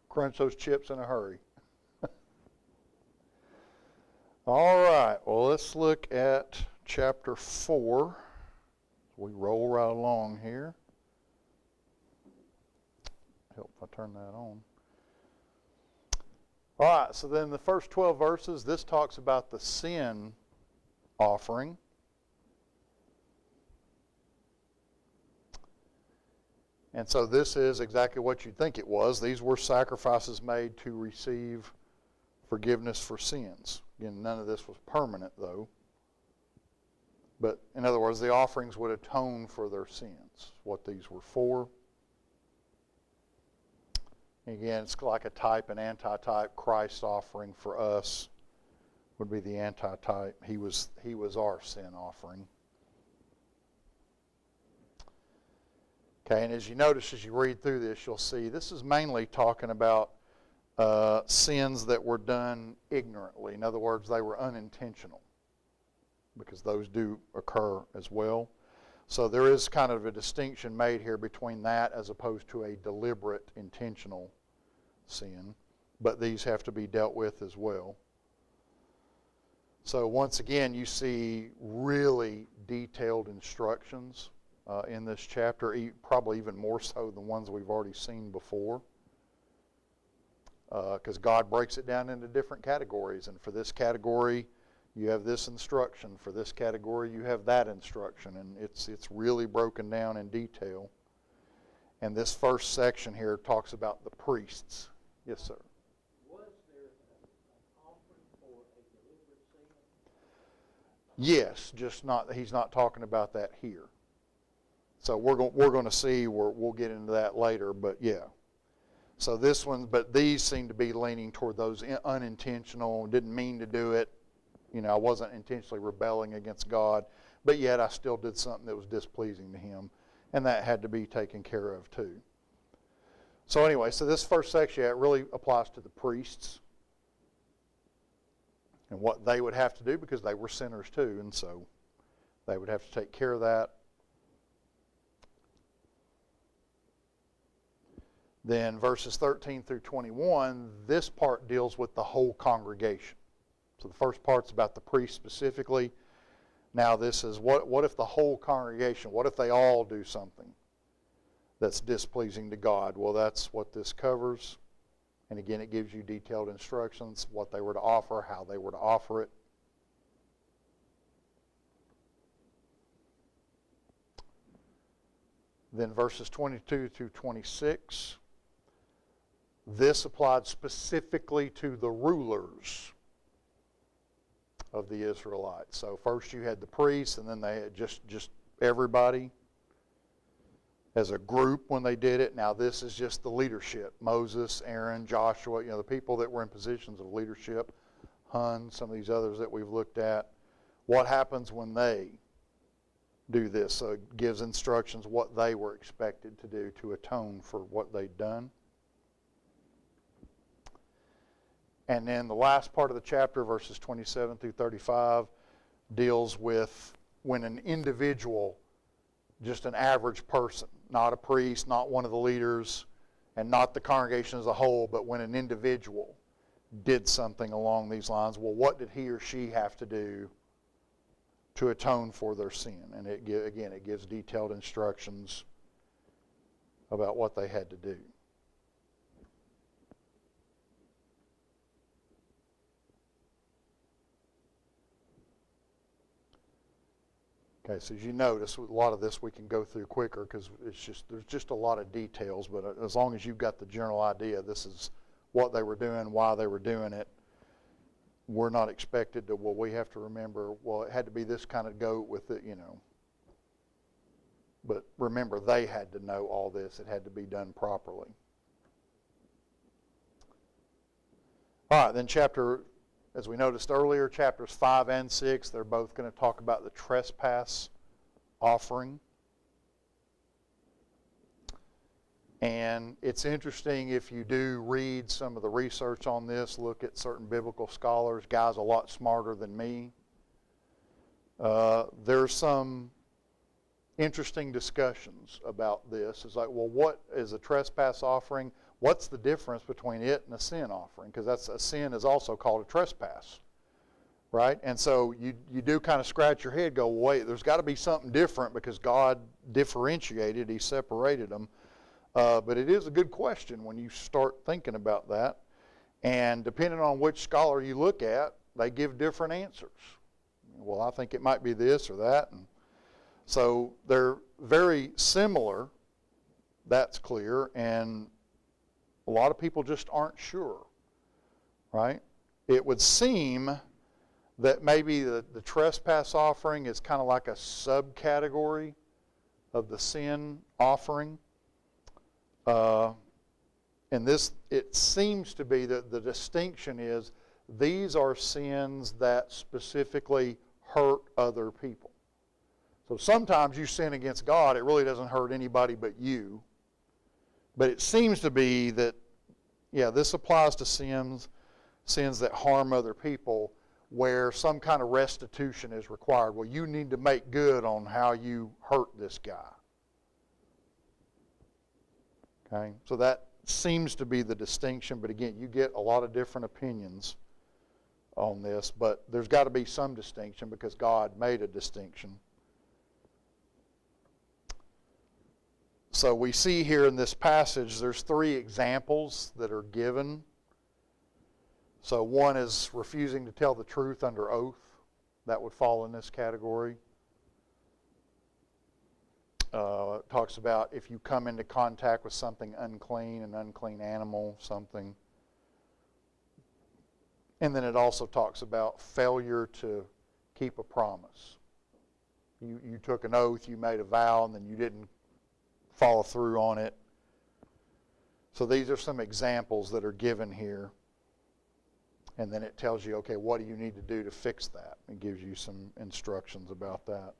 Crunch those chips in a hurry. All right, well, let's look at chapter 4. We roll right along here. Help if I turn that on. All right, so then the first 12 verses, this talks about the sin offering. And so this is exactly what you'd think it was. These were sacrifices made to receive forgiveness for sins. Again, none of this was permanent, though. But in other words, the offerings would atone for their sins, what these were for. Again, it's like a type and antitype. Christ's offering for us would be the antitype. He was our sin offering. Okay, and as you notice, as you read through this, you'll see this is mainly talking about sins that were done ignorantly. In other words, they were unintentional, because those do occur as well. So there is kind of a distinction made here between that as opposed to a deliberate, intentional sin. But these have to be dealt with as well. So once again, you see really detailed instructions in this chapter, probably even more so than ones we've already seen before. Because God breaks it down into different categories. And for this category, you have this instruction. For this category, you have that instruction. And it's really broken down in detail. And this first section here talks about the priests. Yes, sir. Was there an offering for a deliberate sin? Yes, just not. He's not talking about that here. So we're going to see. We'll get into that later. But yeah. So this one, but these seem to be leaning toward those unintentional. Didn't mean to do it. I wasn't intentionally rebelling against God, but yet I still did something that was displeasing to Him, and that had to be taken care of too. So anyway, so this first section, it really applies to the priests and what they would have to do, because they were sinners too, and so they would have to take care of that. Then verses 13 through 21, this part deals with the whole congregation. So the first part's about the priest specifically. Now this is, what if the whole congregation, what if they all do something that's displeasing to God? Well, that's what this covers. And again, it gives you detailed instructions, what they were to offer, how they were to offer it. Then verses 22 through 26. This applied specifically to the rulers of the Israelites. So first you had the priests, and then they had just everybody as a group when they did it. Now this is just the leadership. Moses, Aaron, Joshua, the people that were in positions of leadership, Hun, some of these others that we've looked at. What happens when they do this? So it gives instructions what they were expected to do to atone for what they'd done. And then the last part of the chapter, verses 27 through 35, deals with when an individual, just an average person, not a priest, not one of the leaders, and not the congregation as a whole, but when an individual did something along these lines, well, what did he or she have to do to atone for their sin? And it gives detailed instructions about what they had to do. Okay, so as you notice, a lot of this we can go through quicker because there's just a lot of details, but as long as you've got the general idea, this is what they were doing, why they were doing it. We're not expected to, we have to remember, it had to be this kind of goat with it, But remember, they had to know all this. It had to be done properly. All right, then as we noticed earlier, chapters 5 and 6, they're both going to talk about the trespass offering. And it's interesting if you do read some of the research on this, look at certain biblical scholars, guys a lot smarter than me. There's some interesting discussions about this. It's like, what is a trespass offering? what's the difference between it and a sin offering? Because that's a sin is also called a trespass, right? And so you do kind of scratch your head, go, wait, there's got to be something different because God differentiated, he separated them. But it is a good question when you start thinking about that. And depending on which scholar you look at, they give different answers. Well, I think it might be this or that. And so they're very similar, that's clear, and a lot of people just aren't sure, right? It would seem that maybe the trespass offering is kind of like a subcategory of the sin offering. And this, it seems to be that the distinction is these are sins that specifically hurt other people. So sometimes you sin against God, it really doesn't hurt anybody but you. But it seems to be that, yeah, this applies to sins that harm other people where some kind of restitution is required. Well, you need to make good on how you hurt this guy. Okay, so that seems to be the distinction, but again, you get a lot of different opinions on this, but there's got to be some distinction because God made a distinction. So we see here in this passage, there's 3 examples that are given. So one is refusing to tell the truth under oath. That would fall in this category. It talks about if you come into contact with something unclean, an unclean animal, something. And then it also talks about failure to keep a promise. You took an oath, you made a vow, and then you didn't follow through on it. So these are some examples that are given here. And then it tells you, okay, what do you need to do to fix that? It gives you some instructions about that.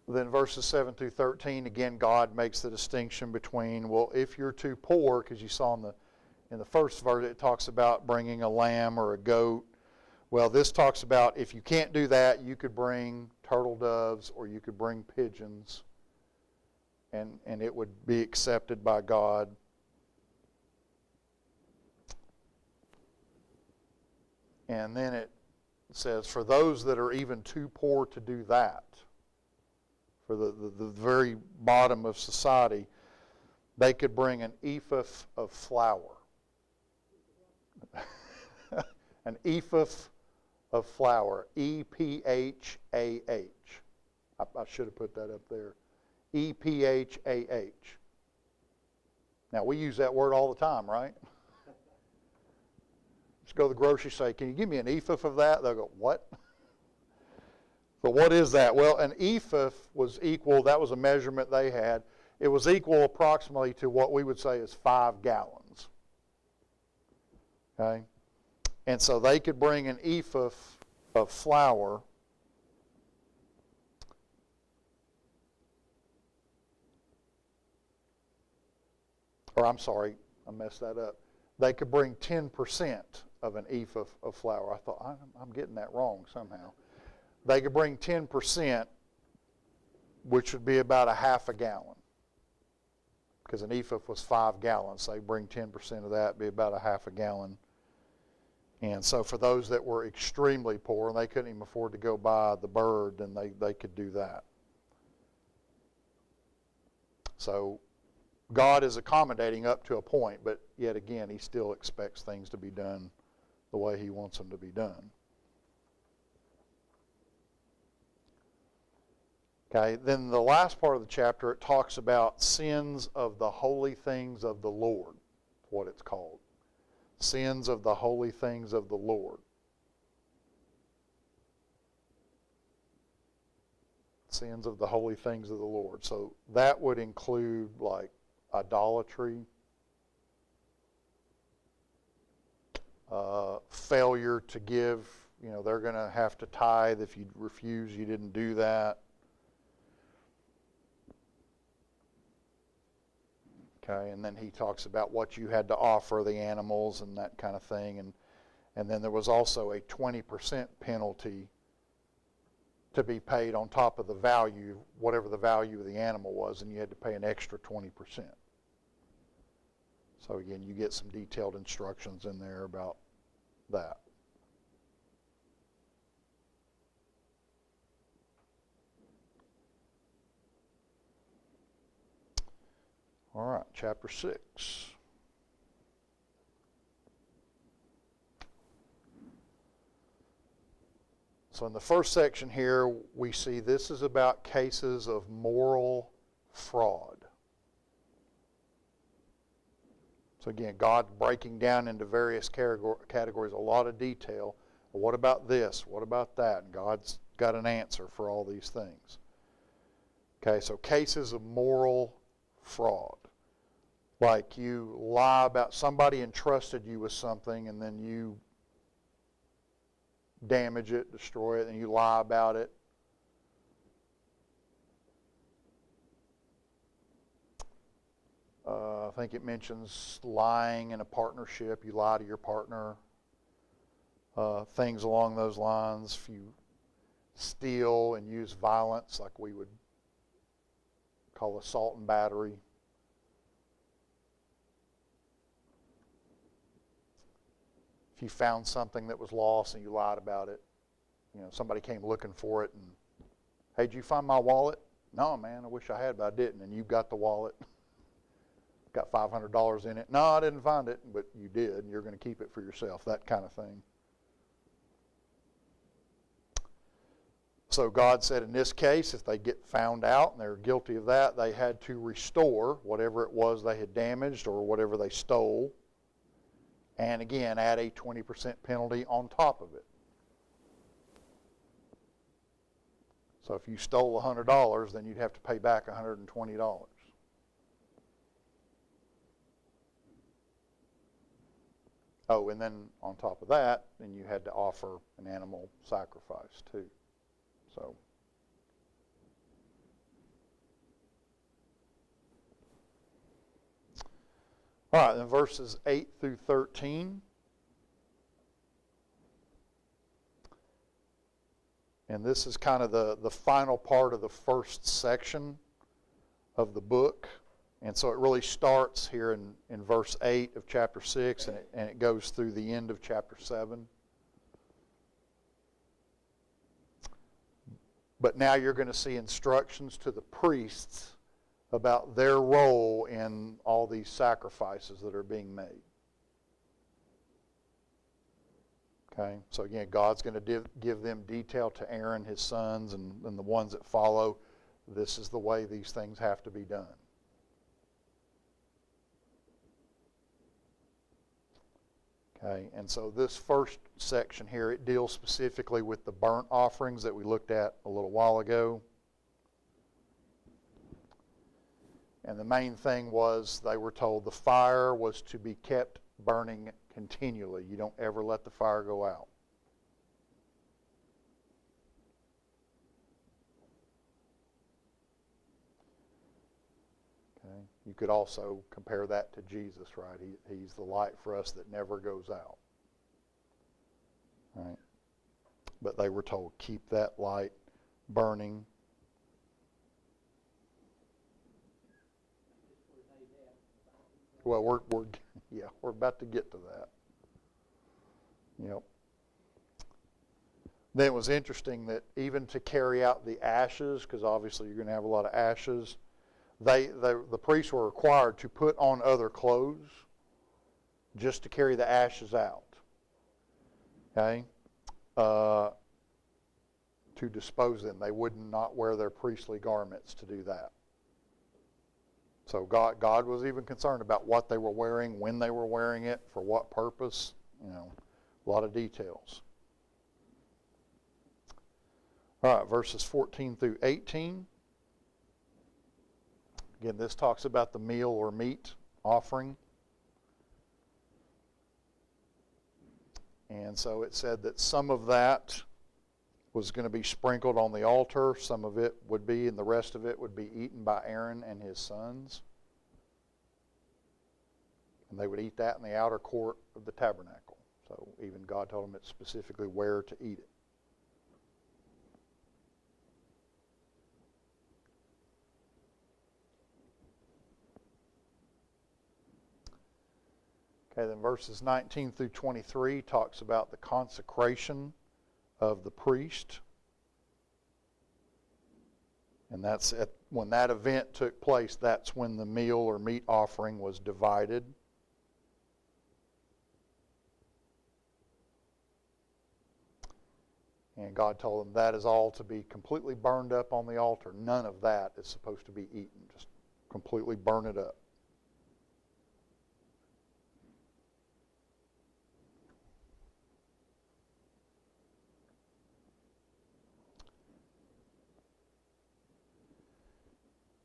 Then verses 7 through 13, again, God makes the distinction between, well, if you're too poor, because you saw in the first verse it talks about bringing a lamb or a goat. Well, this talks about if you can't do that, you could bring turtle doves or you could bring pigeons, and it would be accepted by God. And then it says, for those that are even too poor to do that, for the very bottom of society, they could bring an ephah of flour. An ephah of flour. E-P-H-A-H. I should have put that up there. E-P-H-A-H. Now, we use that word all the time, right? Just go to the grocery store, say, can you give me an ephah of that? They'll go, what? But what is that? Well, an ephah was equal, that was a measurement they had. It was equal approximately to what we would say is 5 gallons. Okay? And so they could bring an ephah of flour. Or I'm sorry, I messed that up. They could bring 10% of an ephah of flour. I thought, I'm getting that wrong somehow. They could bring 10%, which would be about a half a gallon. Because an ephah was 5 gallons. So they bring 10% of that, be about a half a gallon. And so for those that were extremely poor and they couldn't even afford to go buy the bird, then they could do that. So God is accommodating up to a point, but yet again, he still expects things to be done the way he wants them to be done. Okay, then the last part of the chapter, it talks about sins of the holy things of the Lord, what it's called. Sins of the holy things of the Lord. Sins of the holy things of the Lord. So that would include like idolatry, failure to give, they're going to have to tithe if you refuse, you didn't do that. Okay, and then he talks about what you had to offer the animals and that kind of thing. And then there was also a 20% penalty to be paid on top of the value, whatever the value of the animal was, and you had to pay an extra 20%. So again, you get some detailed instructions in there about that. All right, chapter 6. So in the first section here, we see this is about cases of moral fraud. So again, God breaking down into various categories, a lot of detail. What about this? What about that? And God's got an answer for all these things. Okay, so cases of moral fraud. Like you lie about somebody entrusted you with something and then you damage it, destroy it, and you lie about it. I think it mentions lying in a partnership. You lie to your partner. Things along those lines. If you steal and use violence, like we would call assault and battery. If you found something that was lost and you lied about it, somebody came looking for it and, hey, did you find my wallet? No, man, I wish I had, but I didn't. And you got the wallet, got $500 in it. No, I didn't find it, but you did, and you're going to keep it for yourself, that kind of thing. So God said in this case, if they get found out and they're guilty of that, they had to restore whatever it was they had damaged or whatever they stole. And again, add a 20% penalty on top of it. So if you stole $100, then you'd have to pay back $120. Oh, and then on top of that, then you had to offer an animal sacrifice too. So, all right, then verses 8 through 13. And this is kind of the final part of the first section of the book. And so it really starts here in verse 8 of chapter 6, and it goes through the end of chapter 7. But now you're going to see instructions to the priests about their role in all these sacrifices that are being made. Okay, so again, God's going to give them detail to Aaron, his sons, and the ones that follow. This is the way these things have to be done. Okay, and so this first section here, it deals specifically with the burnt offerings that we looked at a little while ago. And the main thing was they were told the fire was to be kept burning continually. You don't ever let the fire go out. Okay. You could also compare that to Jesus, right? He's the light for us that never goes out. Right? But they were told, keep that light burning. Well, we're about to get to that. Yep. Then it was interesting that even to carry out the ashes, because obviously you're going to have a lot of ashes, the priests were required to put on other clothes just to carry the ashes out. Okay? To dispose them. They would not wear their priestly garments to do that. So God was even concerned about what they were wearing, when they were wearing it, for what purpose, a lot of details. All right, verses 14 through 18. Again, this talks about the meal or meat offering. And so it said that some of that was going to be sprinkled on the altar. Some of it would be, and the rest of it would be eaten by Aaron and his sons. And they would eat that in the outer court of the tabernacle. So even God told them it's specifically where to eat it. Okay, then verses 19 through 23 talks about the consecration of the priest. And that's when that event took place, that's when the meal or meat offering was divided. And God told them that is all to be completely burned up on the altar. None of that is supposed to be eaten. Just completely burn it up.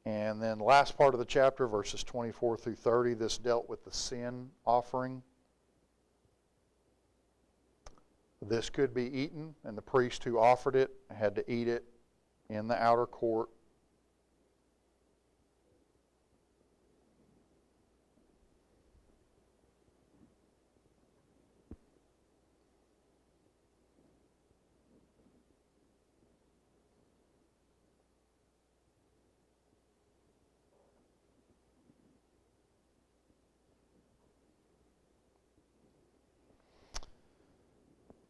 And then the last part of the chapter, verses 24 through 30, this dealt with the sin offering. This could be eaten, and the priest who offered it had to eat it in the outer court.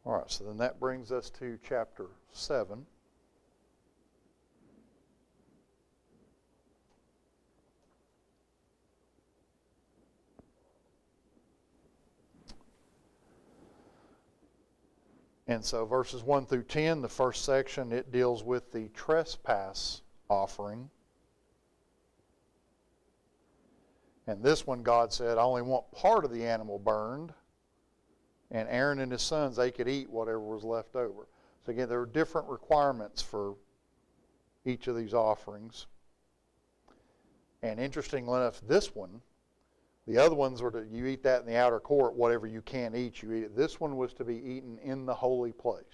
All right, so then that brings us to chapter 7. And so verses 1 through 10, the first section, it deals with the trespass offering. And this one, God said, I only want part of the animal burned. And Aaron and his sons, they could eat whatever was left over. So again, there are different requirements for each of these offerings. And interestingly enough, this one, the other ones were you eat that in the outer court, whatever you can eat, you eat it. This one was to be eaten in the holy place.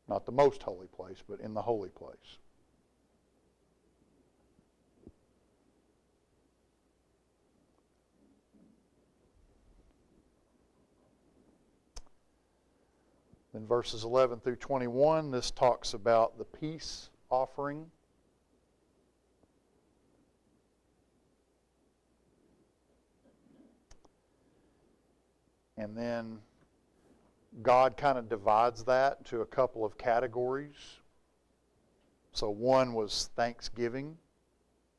Not the most holy place, but in the holy place. Then verses 11 through 21, this talks about the peace offering. And then God kind of divides that into a couple of categories. So one was thanksgiving,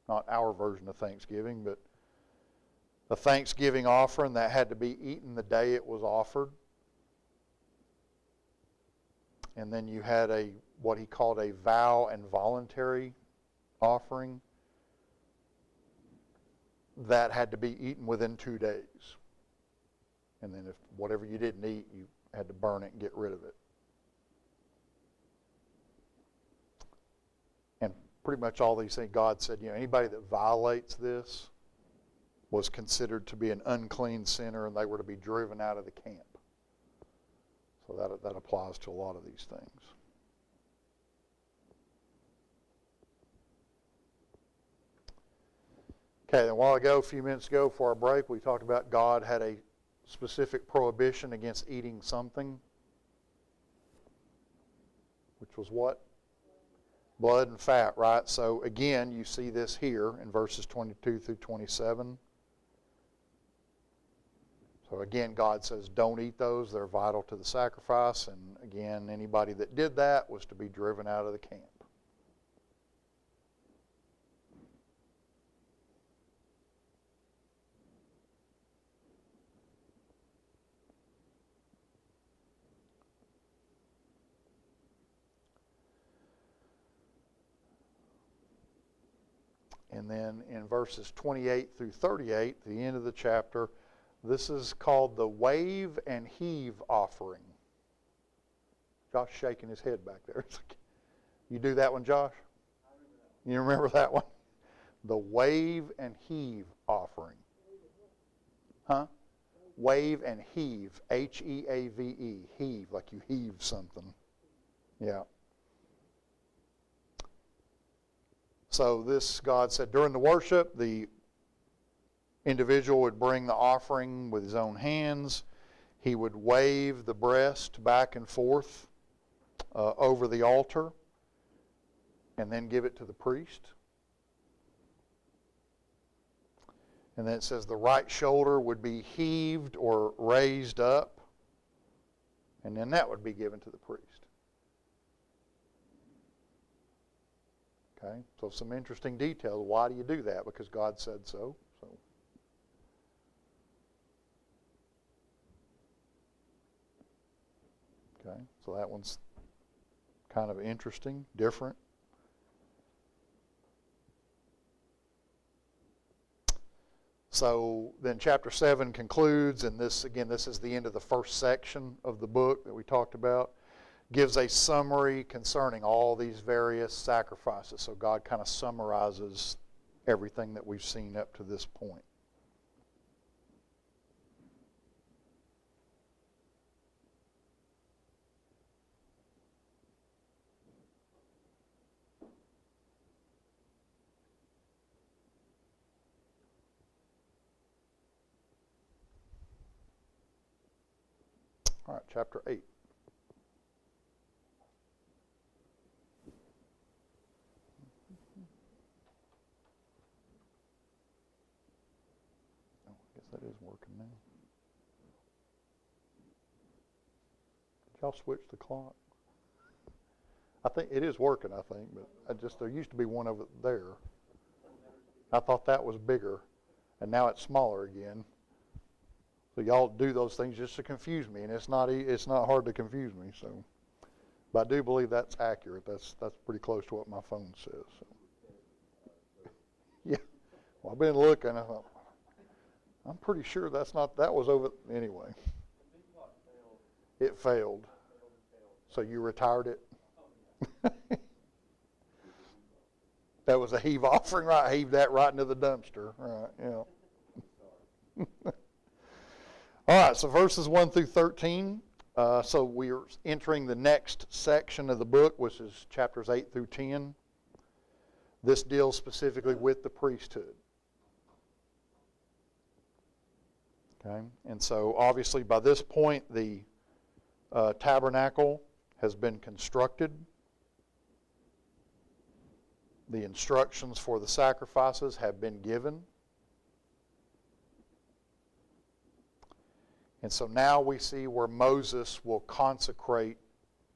not our version of thanksgiving, but a thanksgiving offering that had to be eaten the day it was offered. And then you had what he called a vow and voluntary offering that had to be eaten within 2 days. And then if whatever you didn't eat, you had to burn it and get rid of it. And pretty much all these things, God said, anybody that violates this was considered to be an unclean sinner, and they were to be driven out of the camp. So that applies to a lot of these things. Okay, then a few minutes ago before our break, we talked about God had a specific prohibition against eating something, which was what? Blood and fat, right? So again, you see this here in verses 22 through 27. So again, God says, don't eat those. They're vital to the sacrifice. And again, anybody that did that was to be driven out of the camp. And then in verses 28 through 38, the end of the chapter, this is called the wave and heave offering. Josh shaking his head back there. You do that one, Josh? I remember that one. You remember that one? The wave and heave offering. Huh? Wave and heave. H-E-A-V-E. Heave, like you heave something. Yeah. So this, God said, during the worship, the individual would bring the offering with his own hands. He would wave the breast back and forth over the altar and then give it to the priest. And then it says the right shoulder would be heaved or raised up, and then that would be given to the priest. Okay, so some interesting details. Why do you do that? Because God said so. Okay, so that one's kind of interesting, different. So then chapter 7 concludes, and this is the end of the first section of the book that we talked about. Gives a summary concerning all these various sacrifices. So God kind of summarizes everything that we've seen up to this point. All right, chapter 8. Oh, I guess that is working now. Did y'all switch the clock? I think it is working, but there used to be one over there. I thought that was bigger, and now it's smaller again. So y'all do those things just to confuse me, and it's not hard to confuse me. So, but I do believe that's accurate. That's pretty close to what my phone says. So. Yeah. Well, I've been looking. I thought, I'm pretty sure that was over anyway. It failed. So you retired it. That was a heave offering, right? I heaved that right into the dumpster, right? Yeah. All right, so verses 1 through 13. So we're entering the next section of the book, which is chapters 8 through 10. This deals specifically with the priesthood. Okay, and so obviously by this point the tabernacle has been constructed. The instructions for the sacrifices have been given. And so now we see where Moses will consecrate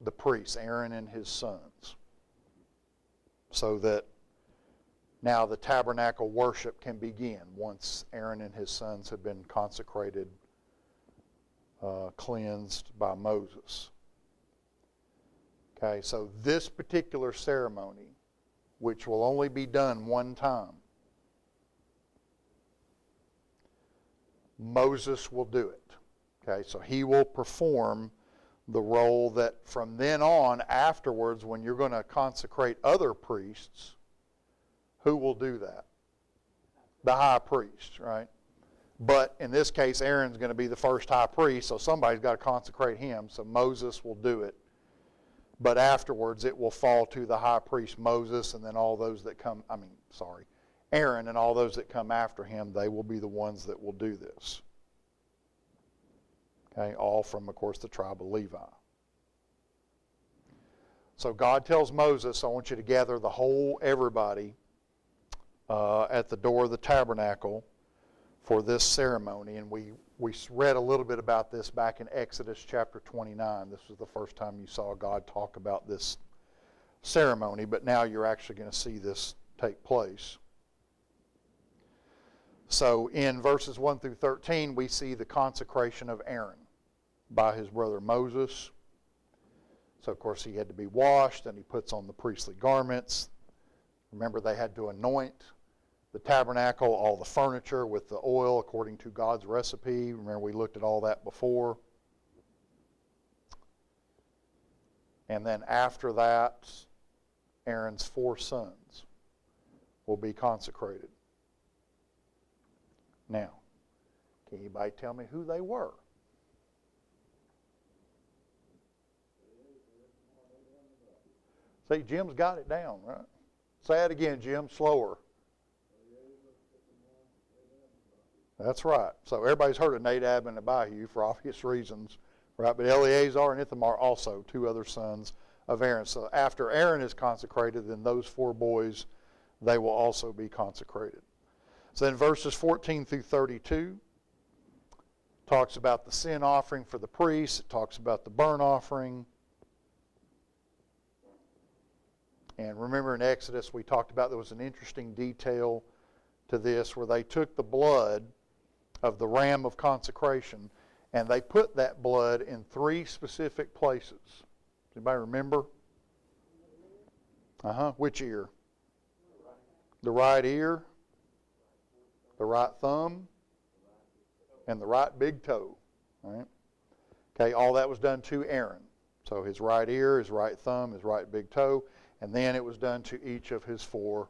the priests, Aaron and his sons, so that now the tabernacle worship can begin once Aaron and his sons have been consecrated, cleansed by Moses. Okay, so this particular ceremony, which will only be done one time, Moses will do it. Okay, so he will perform the role that from then on, afterwards, when you're going to consecrate other priests, who will do that? The high priest, right? But in this case, Aaron's going to be the first high priest, so somebody's got to consecrate him, so Moses will do it. But afterwards, it will fall to the high priest Moses, and then all those that come, Aaron and all those that come after him, they will be the ones that will do this. Okay, all from, of course, the tribe of Levi. So God tells Moses, I want you to gather everybody at the door of the tabernacle for this ceremony. And we read a little bit about this back in Exodus chapter 29. This was the first time you saw God talk about this ceremony, but now you're actually going to see this take place. So in verses 1 through 13, we see the consecration of Aaron by his brother Moses. So, of course, he had to be washed, and he puts on the priestly garments. Remember, they had to anoint the tabernacle, all the furniture with the oil according to God's recipe. Remember, we looked at all that before. And then after that, Aaron's 4 sons will be consecrated. Now, can anybody tell me who they were? See, Jim's got it down, right? Say it again, Jim, slower. That's right. So everybody's heard of Nadab and Abihu for obvious reasons, right? But Eleazar and Ithamar also 2 other sons of Aaron. So after Aaron is consecrated, then those 4 boys, they will also be consecrated. So then verses 14 through 32 talks about the sin offering for the priests. It talks about the burnt offering. And remember in Exodus we talked about there was an interesting detail to this where they took the blood of the ram of consecration and they put that blood in 3 specific places. Anybody remember? Which ear? The right ear, the right thumb, and the right big toe. All right? Okay, all that was done to Aaron. So his right ear, his right thumb, his right big toe, and then it was done to each of his 4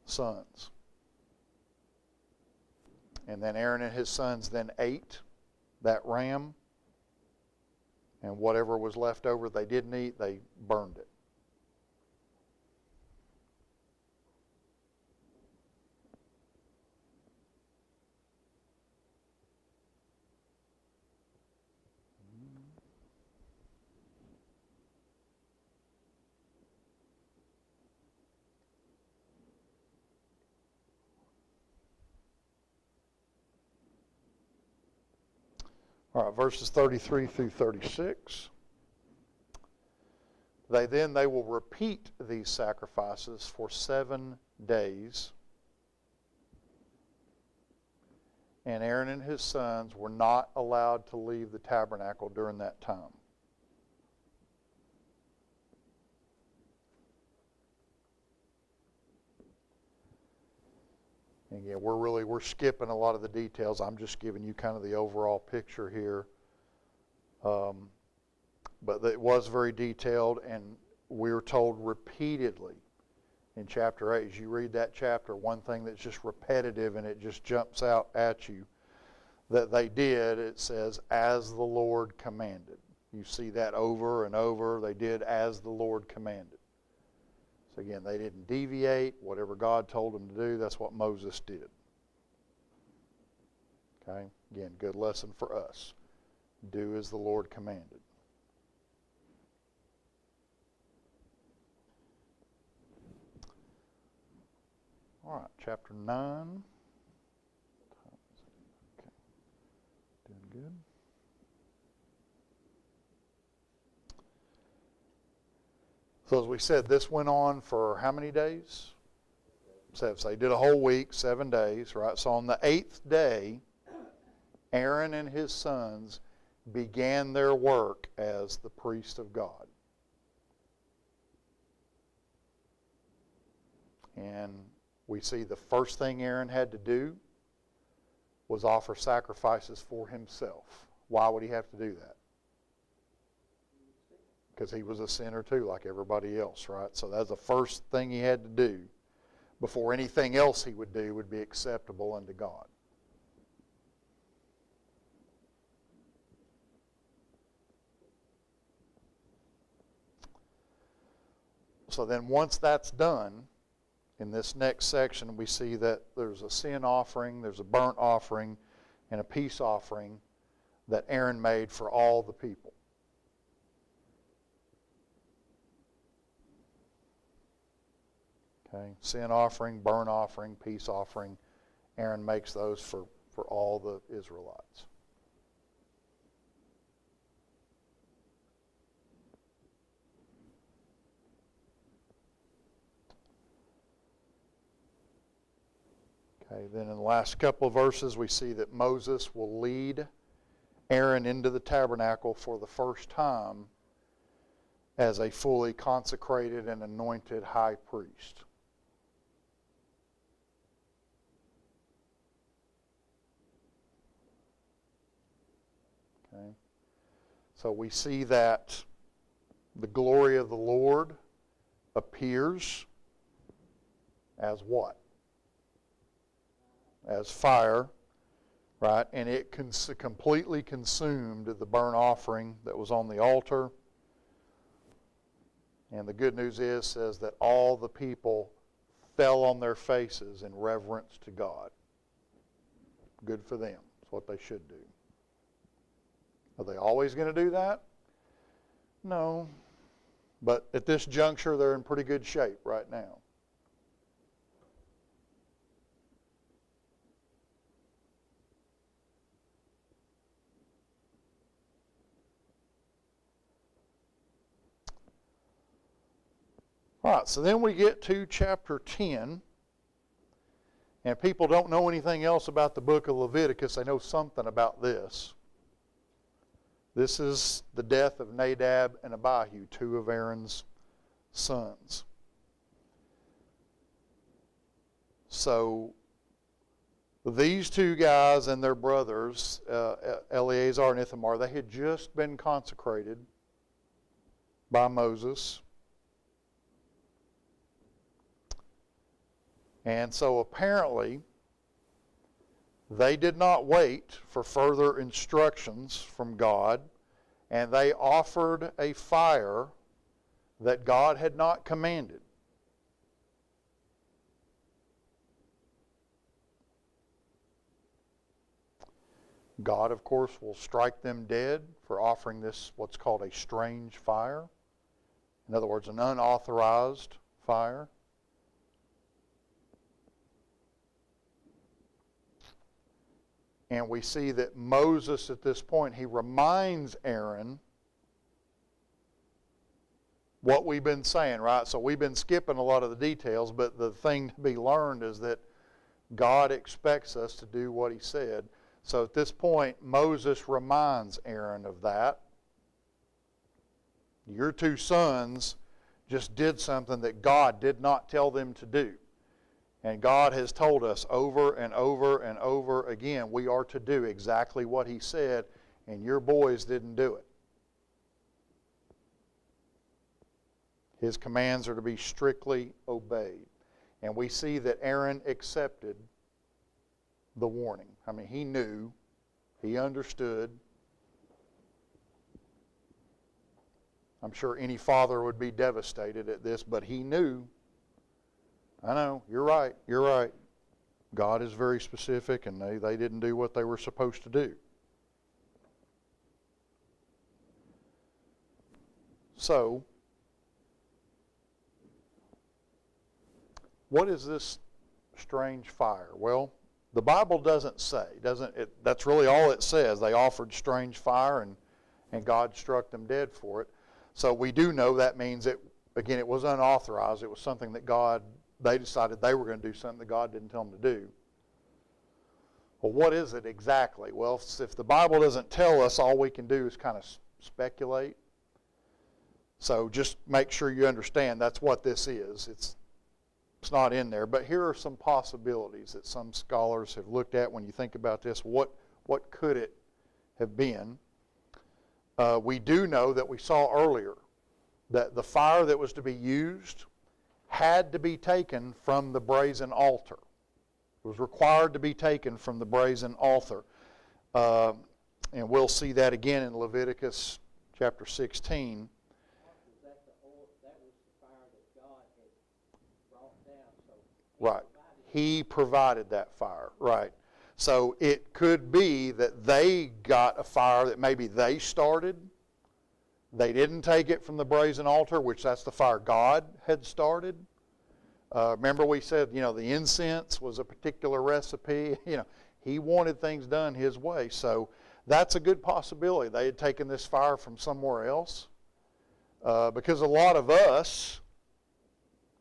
sons. And then Aaron and his sons then ate that ram, and whatever was left over they didn't eat, they burned it. All right, verses 33 through 36. They will repeat these sacrifices for 7 days. And Aaron and his sons were not allowed to leave the tabernacle during that time. And again, we're skipping a lot of the details. I'm just giving you kind of the overall picture here. But it was very detailed, and we're told repeatedly in chapter 8, as you read that chapter, one thing that's just repetitive and it just jumps out at you, that they did, it says, as the Lord commanded. You see that over and over. They did as the Lord commanded. So again, they didn't deviate. Whatever God told them to do, that's what Moses did. Okay? Again, good lesson for us. Do as the Lord commanded. All right, chapter 9. Okay. Doing good. So as we said, this went on for how many days? 7. So they did a whole week, 7 days, right? So on the 8th day, Aaron and his sons began their work as the priest of God. And we see the first thing Aaron had to do was offer sacrifices for himself. Why would he have to do that? Because he was a sinner too, like everybody else, right? So that's the first thing he had to do before anything else he would do would be acceptable unto God. So then once that's done, in this next section we see that there's a sin offering, there's a burnt offering, and a peace offering that Aaron made for all the people. Okay, sin offering, burnt offering, peace offering. Aaron makes those for all the Israelites. Okay, then in the last couple of verses we see that Moses will lead Aaron into the tabernacle for the first time as a fully consecrated and anointed high priest. Okay. So we see that the glory of the Lord appears as what? As fire, right? And it completely consumed the burnt offering that was on the altar. And the good news says that all the people fell on their faces in reverence to God. Good for them. That's what they should do. Are they always going to do that? No. But at this juncture, they're in pretty good shape right now. All right, so then we get to chapter 10. And people don't know anything else about the book of Leviticus. They know something about this. This is the death of Nadab and Abihu, two of Aaron's sons. So these two guys and their brothers, Eleazar and Ithamar, they had just been consecrated by Moses. And so apparently, they did not wait for further instructions from God, and they offered a fire that God had not commanded. God, of course, will strike them dead for offering this, what's called a strange fire. In other words, an unauthorized fire. And we see that Moses at this point, he reminds Aaron what we've been saying, right? So we've been skipping a lot of the details, but the thing to be learned is that God expects us to do what he said. So at this point, Moses reminds Aaron of that. Your two sons just did something that God did not tell them to do. And God has told us over and over and over again, we are to do exactly what he said, and your boys didn't do it. His commands are to be strictly obeyed. And we see that Aaron accepted the warning. I mean, he knew, he understood. I'm sure any father would be devastated at this, but he knew. I know, you're right, you're right. God is very specific, and they didn't do what they were supposed to do. So, what is this strange fire? Well, the Bible doesn't say, that's really all it says. They offered strange fire, and God struck them dead for it. So we do know that means it was unauthorized. It was something that they decided they were going to do something that God didn't tell them to do. Well, what is it exactly? Well, if the Bible doesn't tell us, all we can do is kind of speculate. So just make sure you understand that's what this is. It's not in there. But here are some possibilities that some scholars have looked at when you think about this. What could it have been? We do know that we saw earlier that the fire that was to be used had to be taken from the brazen altar. It was required to be taken from the brazen altar. And we'll see that again in Leviticus chapter 16. That was the fire that God had brought down. So Right. He provided that fire. Right. So it could be that they got a fire that maybe they started. They didn't take it from the brazen altar, which that's the fire God had started. Remember we said, the incense was a particular recipe. He wanted things done his way. So that's a good possibility. They had taken this fire from somewhere else. Because a lot of us,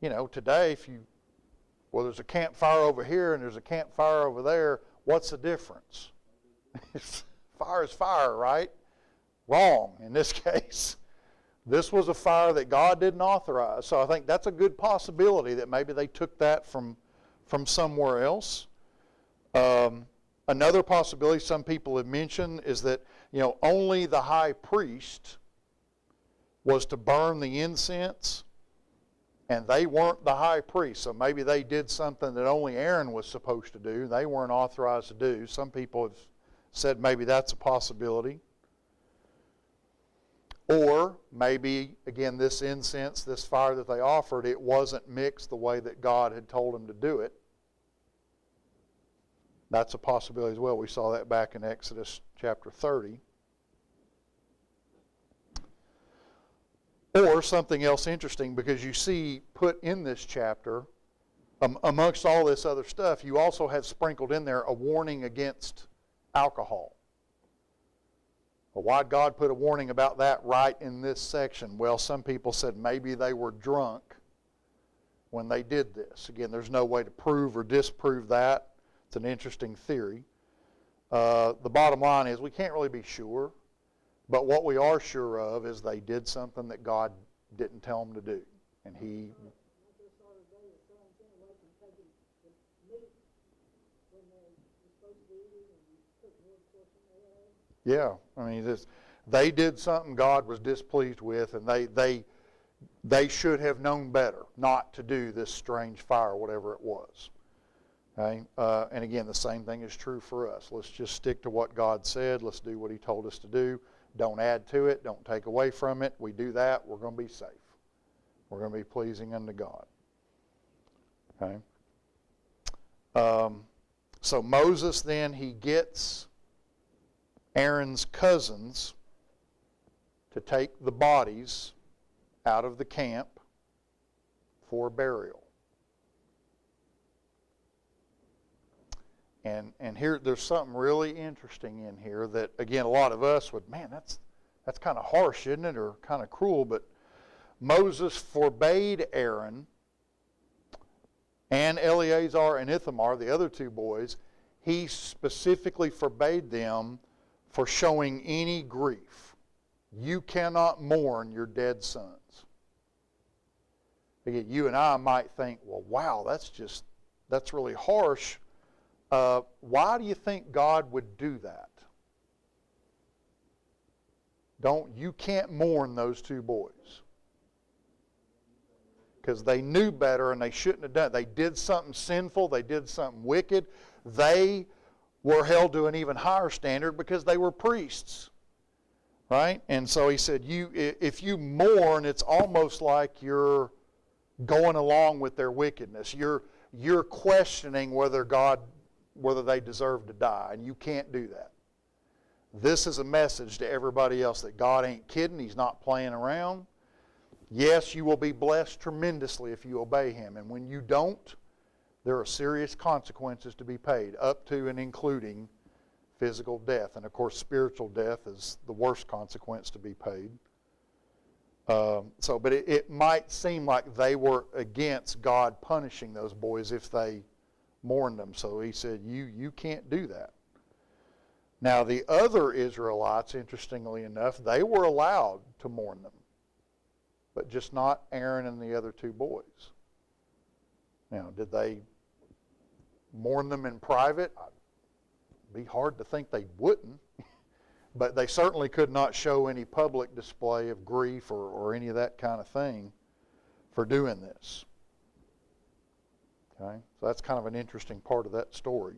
today, there's a campfire over here and there's a campfire over there, what's the difference? Fire is fire, right? Wrong in this case. This was a fire that God didn't authorize. So I think that's a good possibility that maybe they took that from somewhere else. Another possibility some people have mentioned is that, only the high priest was to burn the incense, and they weren't the high priest. So maybe they did something that only Aaron was supposed to do. They weren't authorized to do. Some people have said maybe that's a possibility. Or maybe, again, this incense, this fire that they offered, it wasn't mixed the way that God had told them to do it. That's a possibility as well. We saw that back in Exodus chapter 30. Or something else interesting, because you see put in this chapter, amongst all this other stuff, you also have sprinkled in there a warning against alcohol. Well, why'd God put a warning about that right in this section? Well, some people said maybe they were drunk when they did this. Again, there's no way to prove or disprove that. It's an interesting theory. The bottom line is we can't really be sure, but what we are sure of is they did something that God didn't tell them to do. And he... Yeah, I mean, they did something God was displeased with, and they should have known better not to do this strange fire, whatever it was. Okay? And again, the same thing is true for us. Let's just stick to what God said. Let's do what he told us to do. Don't add to it. Don't take away from it. We do that, we're going to be safe. We're going to be pleasing unto God. Okay? So Moses then, he gets Aaron's cousins to take the bodies out of the camp for burial. And here, there's something really interesting in here that, again, a lot of us would, man, that's kind of harsh, isn't it, or kind of cruel, but Moses forbade Aaron and Eleazar and Ithamar, the other two boys, he specifically forbade them for showing any grief. You cannot mourn your dead sons. Again, you and I might think, well, wow, that's really harsh. Why do you think God would do that? You can't mourn those two boys. Because they knew better and they shouldn't have done it. They did something sinful. They did something wicked. They were held to an even higher standard because they were priests. Right? And so he said, if you mourn, it's almost like you're going along with their wickedness. You're questioning whether they deserve to die, and you can't do that. This is a message to everybody else that God ain't kidding. He's not playing around. Yes, you will be blessed tremendously if you obey him. And when you don't, there are serious consequences to be paid, up to and including physical death. And of course, spiritual death is the worst consequence to be paid. But it might seem like they were against God punishing those boys if they mourned them. So he said, you can't do that. Now, the other Israelites, interestingly enough, they were allowed to mourn them, but just not Aaron and the other two boys. Now, did they mourn them in private? It'd be hard to think they wouldn't, but they certainly could not show any public display of grief or any of that kind of thing for doing this. Okay, so that's kind of an interesting part of that story.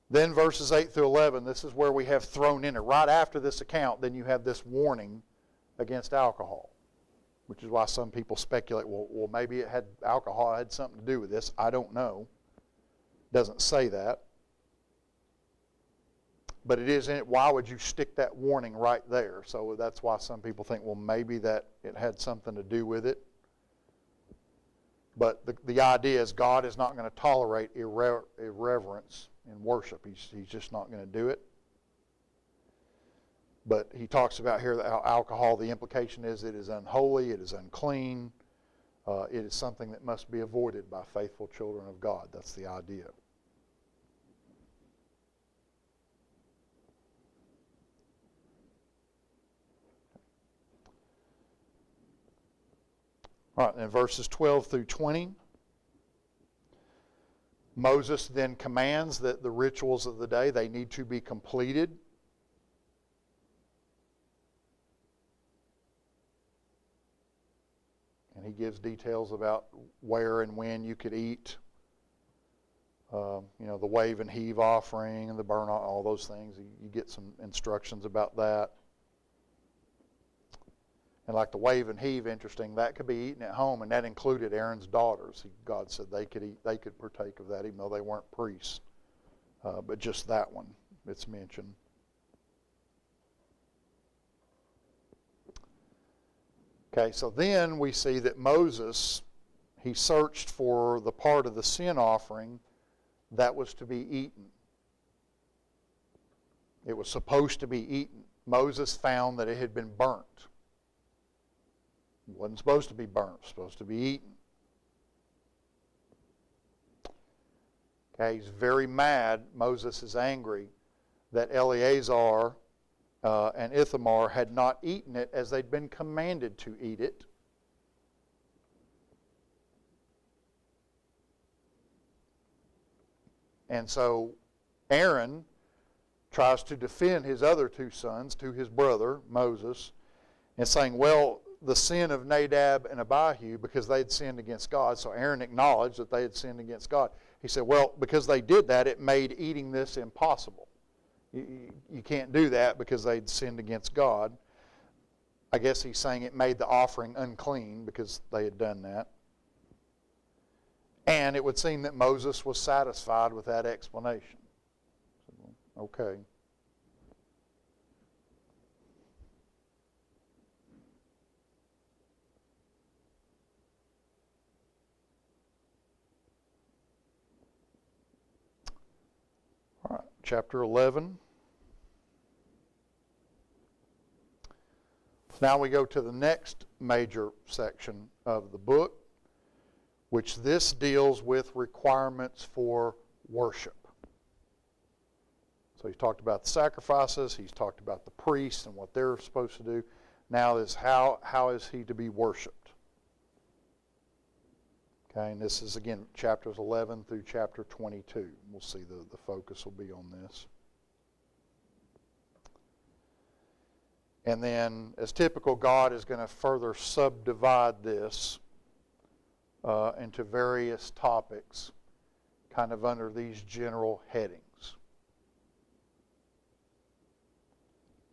Then verses 8 through 11, this is where we have thrown in it. Right after this account, then you have this warning against alcohol, which is why some people speculate, well maybe alcohol had something to do with this. I don't know. Doesn't say that. But it is in it. Why would you stick that warning right there? So that's why some people think, well, maybe that it had something to do with it. But the idea is God is not going to tolerate irreverence in worship. He's just not going to do it. But he talks about here that alcohol, the implication is it is unholy, it is unclean, it is something that must be avoided by faithful children of God. That's the idea. All right, and verses 12 through 20. Moses then commands that the rituals of the day, they need to be completed. And he gives details about where and when you could eat. The wave and heave offering and the burn, all those things. You get some instructions about that. And like the wave and heave, interesting, that could be eaten at home, and that included Aaron's daughters. God said they could partake of that, even though they weren't priests. But just that one, it's mentioned. Okay, so then we see that Moses, he searched for the part of the sin offering that was to be eaten. It was supposed to be eaten. Moses found that it had been burnt. It wasn't supposed to be burnt. It was supposed to be eaten. Okay, he's very mad. Moses is angry that Eleazar and Ithamar had not eaten it as they'd been commanded to eat it. And so Aaron tries to defend his other two sons to his brother, Moses, and saying, well, the sin of Nadab and Abihu, because they had sinned against God. So Aaron acknowledged that they had sinned against God. He said, well, because they did that, it made eating this impossible. You can't do that because they'd sinned against God. I guess he's saying it made the offering unclean because they had done that. And it would seem that Moses was satisfied with that explanation. Okay. All right, chapter 11. Now we go to the next major section of the book, which this deals with requirements for worship. So he's talked about the sacrifices, he's talked about the priests and what they're supposed to do. Now is how is he to be worshipped? Okay, and this is again chapters 11 through chapter 22. We'll see the focus will be on this. And then, as typical, God is going to further subdivide this into various topics, kind of under these general headings.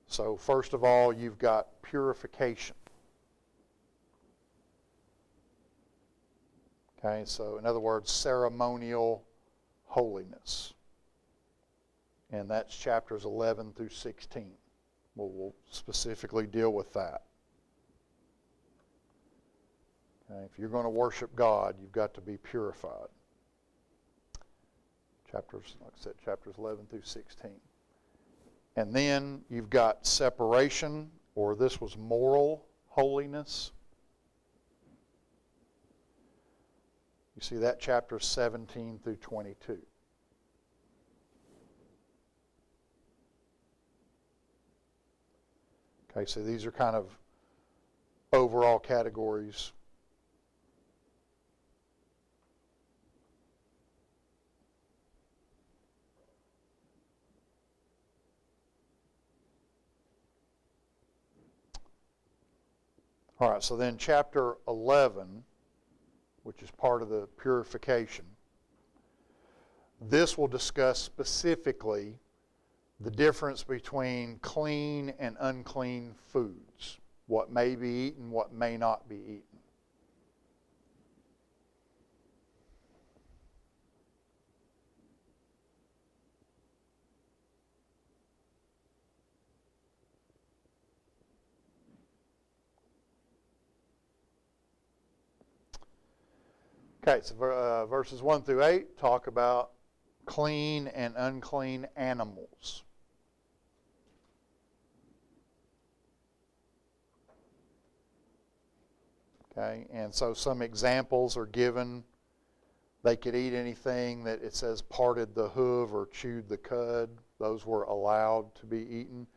So, first of all, you've got purification. Okay, so in other words, ceremonial holiness. And that's chapters 11 through 16. We'll specifically deal with that. Okay, if you're going to worship God, you've got to be purified. Chapters, like I said, chapters 11 through 16. And then you've got separation, or this was moral holiness. You see that chapters 17 through 22. Okay, so these are kind of overall categories. All right, so then chapter 11, which is part of the purification, this will discuss specifically the difference between clean and unclean foods, what may be eaten, what may not be eaten. Okay, so verses 1 through 8 talk about clean and unclean animals. Okay, and so some examples are given. They could eat anything that it says parted the hoof or chewed the cud. Those were allowed to be eaten.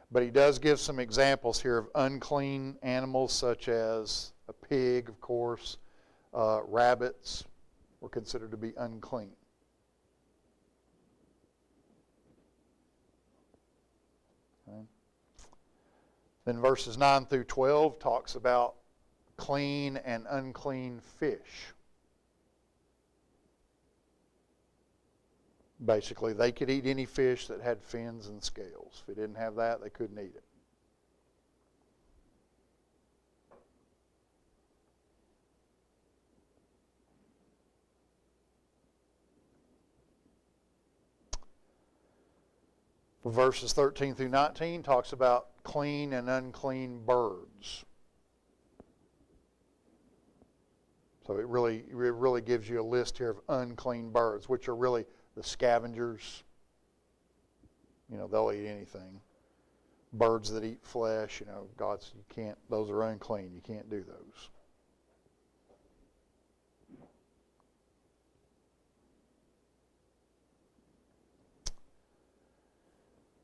But he does give some examples here of unclean animals, such as a pig, of course. Rabbits were considered to be unclean. Okay. Then verses 9 through 12 talks about clean and unclean fish. Basically, they could eat any fish that had fins and scales. If it didn't have that, they couldn't eat it. Verses 13 through 19 talks about clean and unclean birds. So it really gives you a list here of unclean birds, which are really the scavengers. You know, they'll eat anything. birds that eat flesh, God's, you can't, those are unclean. You can't do those.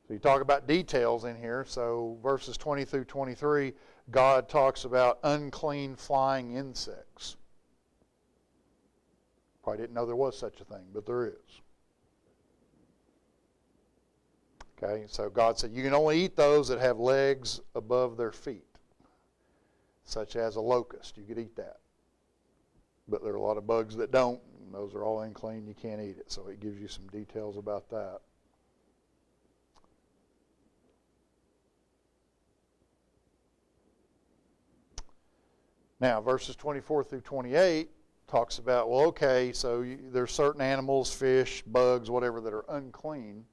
So you talk about details in here. So verses 20 through 23, God talks about unclean flying insects. Probably didn't know there was such a thing, but there is. Okay, so God said you can only eat those that have legs above their feet, such as a locust. You could eat that. But there are a lot of bugs that don't, and those are all unclean. You can't eat it. So it gives you some details about that. Now, verses 24 through 28 talks about, well, okay, so there's certain animals, fish, bugs, whatever, that are unclean.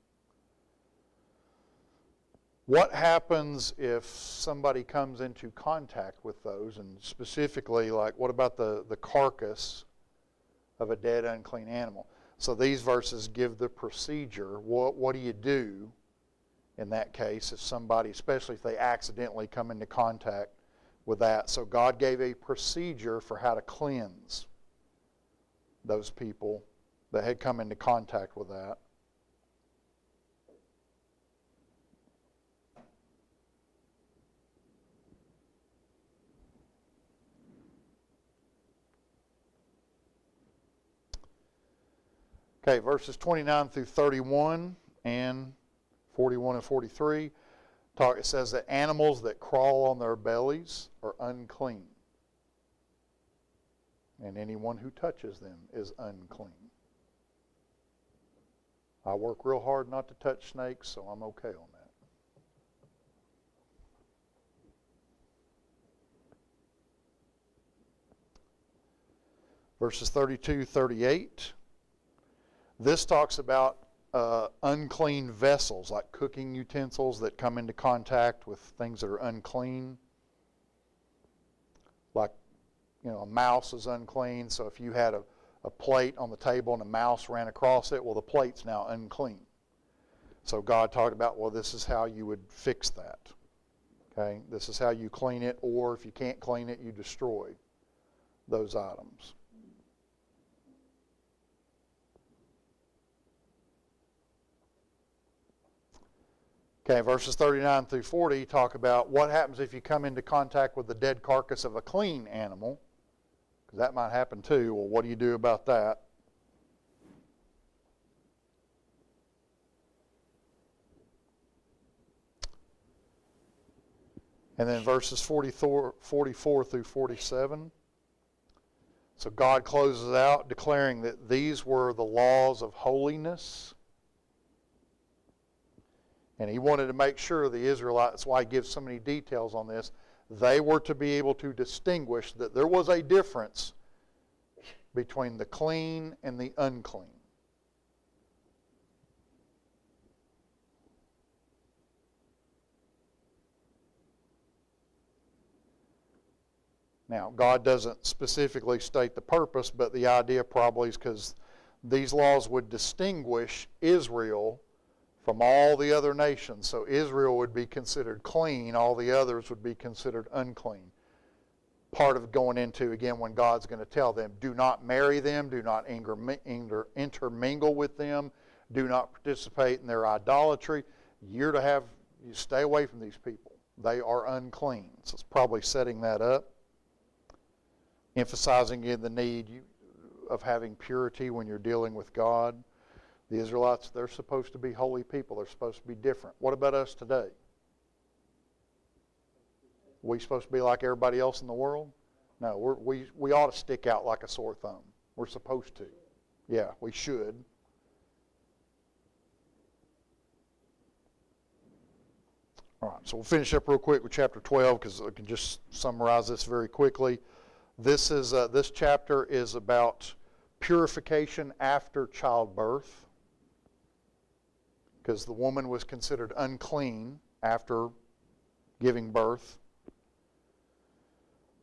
What happens if somebody comes into contact with those? And specifically, like, what about the carcass of a dead, unclean animal? So these verses give the procedure. What do you do in that case if somebody, especially if they accidentally come into contact with that? So God gave a procedure for how to cleanse those people that had come into contact with that. Okay, verses 29 through 31 and 41 and 43. It says that animals that crawl on their bellies are unclean. And anyone who touches them is unclean. I work real hard not to touch snakes, so I'm okay on that. Verses 32, 38. This talks about unclean vessels, like cooking utensils that come into contact with things that are unclean. Like, a mouse is unclean, so if you had a plate on the table and a mouse ran across it, well, the plate's now unclean. So God talked about, well, this is how you would fix that. Okay? This is how you clean it, or if you can't clean it, you destroy those items. Okay, verses 39 through 40 talk about what happens if you come into contact with the dead carcass of a clean animal, because that might happen too. Well, what do you do about that? And then verses 44 through 47. So God closes out declaring that these were the laws of holiness. And he wanted to make sure the Israelites, that's why he gives so many details on this, they were to be able to distinguish that there was a difference between the clean and the unclean. Now, God doesn't specifically state the purpose, but the idea probably is because these laws would distinguish Israel from all the other nations. So Israel would be considered clean, all the others would be considered unclean. Part of going into, again, when God's going to tell them, do not marry them, do not intermingle with them, do not participate in their idolatry. You stay away from these people. They are unclean. So it's probably setting that up. Emphasizing in the need of having purity when you're dealing with God. The Israelites, they're supposed to be holy people. They're supposed to be different. What about us today? We supposed to be like everybody else in the world? No, we ought to stick out like a sore thumb. We're supposed to. Yeah, we should. All right, so we'll finish up real quick with chapter 12 because I can just summarize this very quickly. This chapter is about purification after childbirth, because the woman was considered unclean after giving birth.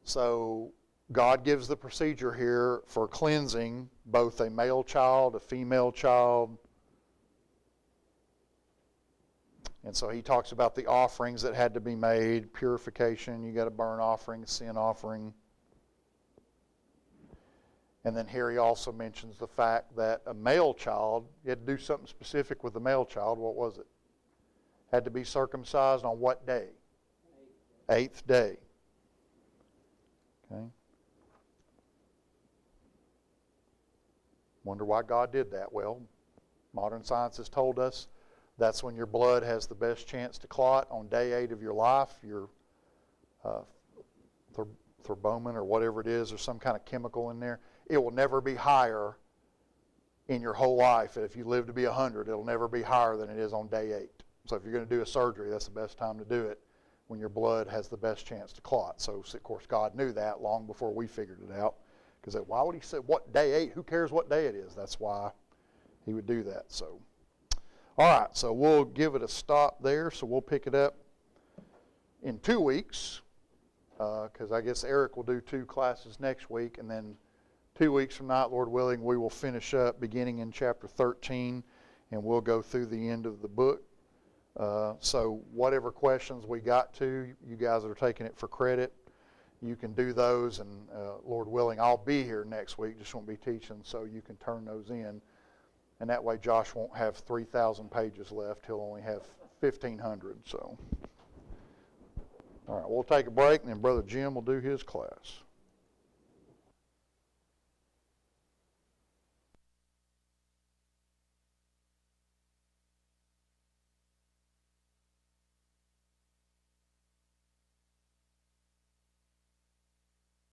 So God gives the procedure here for cleansing both a male child, a female child, And so he talks about the offerings that had to be made, purification, you got a burnt offering, sin offering. And then here he also mentions the fact that a male child, you had to do something specific with the male child. What was it? Had to be circumcised on what day? Eighth day. Okay. Wonder why God did that. Well, modern science has told us that's when your blood has the best chance to clot. On day 8 of your life, your thrombin or whatever it is, there's some kind of chemical in there. It will never be higher in your whole life. If you live to be 100, it'll never be higher than it is on day 8. So if you're going to do a surgery, that's the best time to do it, when your blood has the best chance to clot. So, of course, God knew that long before we figured it out. Because why would he say, what day 8? Who cares what day it is? That's why he would do that. So, all right, so we'll give it a stop there. So we'll pick it up in 2 weeks, because I guess Eric will do 2 classes next week. And then 2 weeks from now, Lord willing, we will finish up beginning in chapter 13, and we'll go through the end of the book. So whatever questions we got to, you guys that are taking it for credit, you can do those, and Lord willing, I'll be here next week, just won't be teaching, so you can turn those in. And that way Josh won't have 3,000 pages left. He'll only have 1,500. So, all right, we'll take a break, and then Brother Jim will do his class.